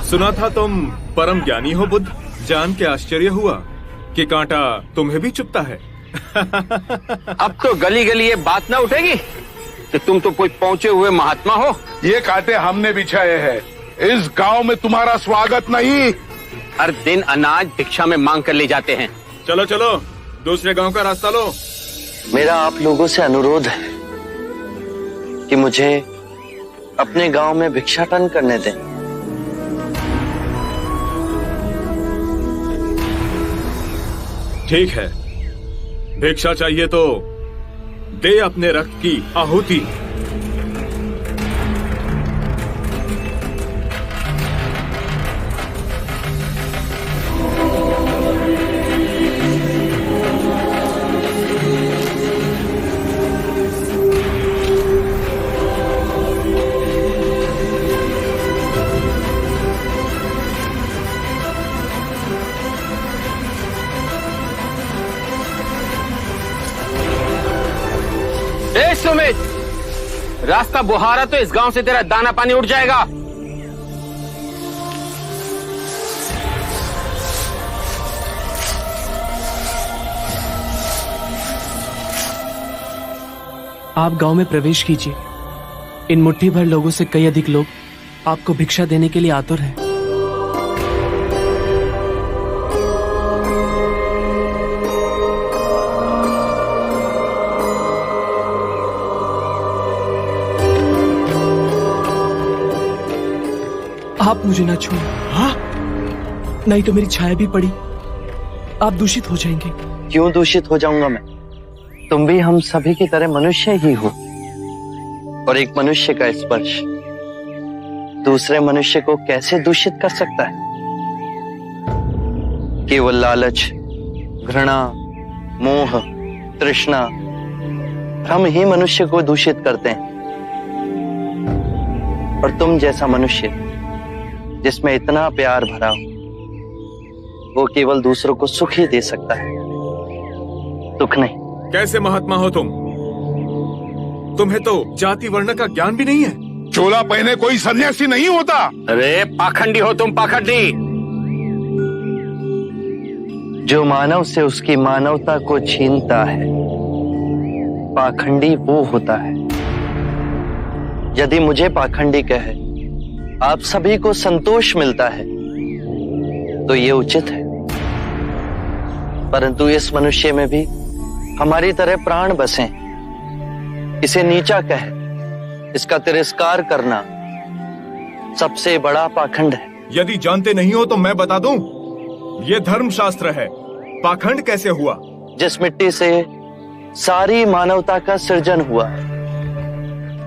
सुना था तुम परम ज्ञानी हो बुद्ध। जान के आश्चर्य हुआ कि कांटा तुम्हें भी चुभता है। अब तो गली गली ये बात ना उठेगी कि तुम तो कोई पहुंचे हुए महात्मा हो। ये कांटे हमने बिछाए हैं। इस गांव में तुम्हारा स्वागत नहीं। हर दिन अनाज भिक्षा में मांग कर ले जाते हैं। चलो चलो, दूसरे गांव का रास्ता लो। मेरा आप लोगों से अनुरोध है कि मुझे अपने गांव में भिक्षाटन करने दें। ठीक है, भिक्षा चाहिए तो दे अपने रक्त की आहुति। सुमित, रास्ता बुहारा तो इस गांव से तेरा दाना पानी उठ जाएगा। आप गांव में प्रवेश कीजिए। इन मुट्ठी भर लोगों से कई अधिक लोग आपको भिक्षा देने के लिए आतुर हैं। आप मुझे ना छूएं। हाँ? नहीं तो मेरी छाया भी पड़ी आप दूषित हो जाएंगे। क्यों दूषित हो जाऊंगा मैं? तुम भी हम सभी की तरह मनुष्य ही हो, और एक मनुष्य का स्पर्श दूसरे मनुष्य को कैसे दूषित कर सकता है? केवल लालच, घृणा, मोह, तृष्णा, हम ही मनुष्य को दूषित करते हैं। और तुम जैसा मनुष्य जिसमें इतना प्यार भरा हो, वो केवल दूसरों को सुख ही दे सकता है, दुख नहीं। कैसे महात्मा हो तुम? तुम्हें तो जाति वर्ण का ज्ञान भी नहीं है। चोला पहने कोई सन्यासी नहीं होता। अरे पाखंडी हो तुम, पाखंडी। जो मानव से उसकी मानवता को छीनता है, पाखंडी वो होता है। यदि मुझे पाखंडी कहे आप सभी को संतोष मिलता है तो ये उचित है, परंतु इस मनुष्य में भी हमारी तरह प्राण बसे। इसे नीचा कहे, इसका तिरस्कार करना सबसे बड़ा पाखंड है। यदि जानते नहीं हो तो मैं बता दूं, ये धर्मशास्त्र है। पाखंड कैसे हुआ? जिस मिट्टी से सारी मानवता का सृजन हुआ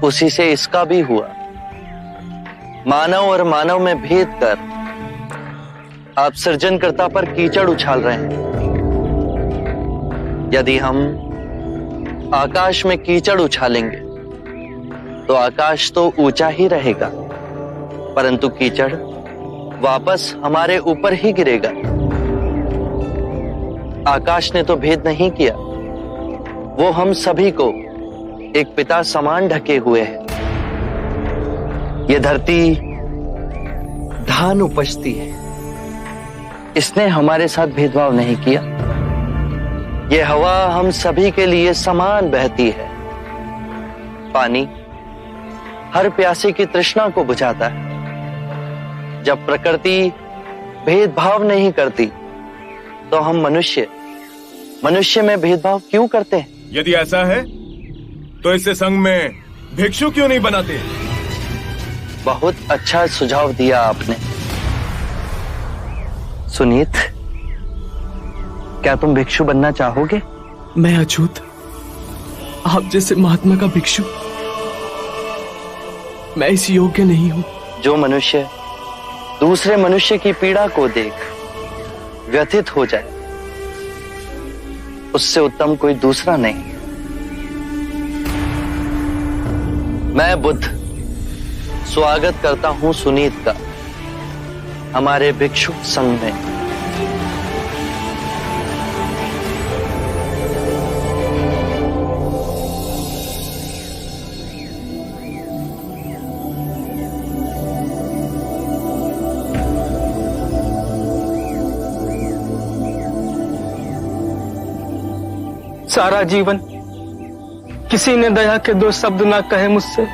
उसी से इसका भी हुआ। मानव और मानव में भेद कर आप सृजनकर्ता पर कीचड़ उछाल रहे हैं। यदि हम आकाश में कीचड़ उछालेंगे तो आकाश तो ऊंचा ही रहेगा, परंतु कीचड़ वापस हमारे ऊपर ही गिरेगा। आकाश ने तो भेद नहीं किया, वो हम सभी को एक पिता समान ढके हुए है। ये धरती धान उपजती है, इसने हमारे साथ भेदभाव नहीं किया। ये हवा हम सभी के लिए समान बहती है। पानी हर प्यासे की तृष्णा को बुझाता है। जब प्रकृति भेदभाव नहीं करती तो हम मनुष्य में भेदभाव क्यों करते हैं? यदि ऐसा है तो इससे संघ में भिक्षु क्यों नहीं बनाते? बहुत अच्छा सुझाव दिया आपने। सुनीत, क्या तुम भिक्षु बनना चाहोगे? मैं अछूत, आप जैसे महात्मा का भिक्षु मैं इस योग्य नहीं हूं। जो मनुष्य दूसरे मनुष्य की पीड़ा को देख व्यथित हो जाए, उससे उत्तम कोई दूसरा नहीं। मैं बुद्ध स्वागत करता हूं सुनीत का हमारे भिक्षु संघ में। सारा जीवन किसी ने दया के दो शब्द ना कहे मुझसे,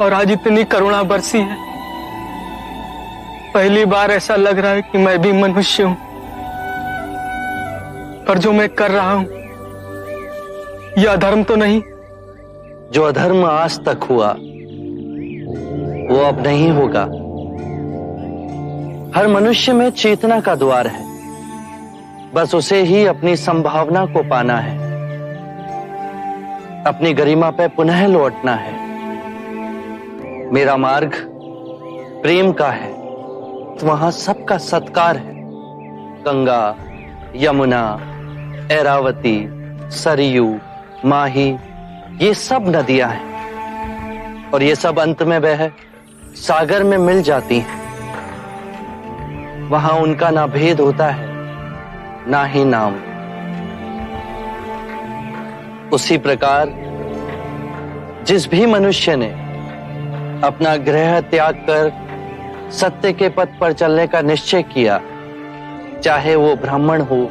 और आज इतनी करुणा बरसी है। पहली बार ऐसा लग रहा है कि मैं भी मनुष्य हूं, पर जो मैं कर रहा हूं यह अधर्म तो नहीं? जो अधर्म आज तक हुआ वो अब नहीं होगा। हर मनुष्य में चेतना का द्वार है, बस उसे ही अपनी संभावना को पाना है, अपनी गरिमा पे पुनः लौटना है। मेरा मार्ग प्रेम का है, तो वहां सबका सत्कार है। गंगा, यमुना, ऐरावती, सरयू, माही, ये सब नदियां हैं, और ये सब अंत में वह सागर में मिल जाती हैं। वहां उनका ना भेद होता है, ना ही नाम। उसी प्रकार जिस भी मनुष्य ने अपना गृह त्याग कर सत्य के पथ पर चलने का निश्चय किया, चाहे वो ब्राह्मण हो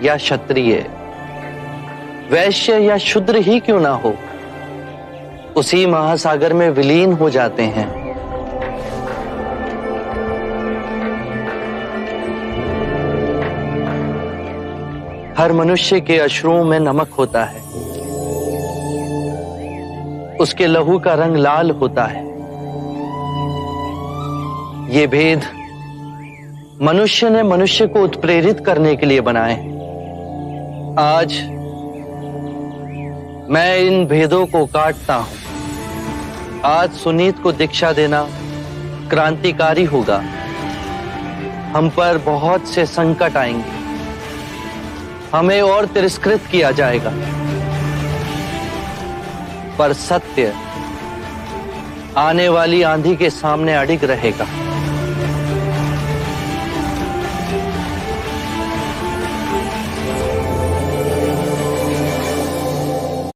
या क्षत्रिय, वैश्य या शूद्र ही क्यों ना हो, उसी महासागर में विलीन हो जाते हैं। हर मनुष्य के अश्रुओं में नमक होता है, उसके लहू का रंग लाल होता है। ये भेद मनुष्य ने मनुष्य को उत्प्रेरित करने के लिए बनाए हैं। आज मैं इन भेदों को काटता हूं। आज सुनीत को दीक्षा देना क्रांतिकारी होगा। हम पर बहुत से संकट आएंगे, हमें और तिरस्कृत किया जाएगा, पर सत्य आने वाली आंधी के सामने अडिग रहेगा।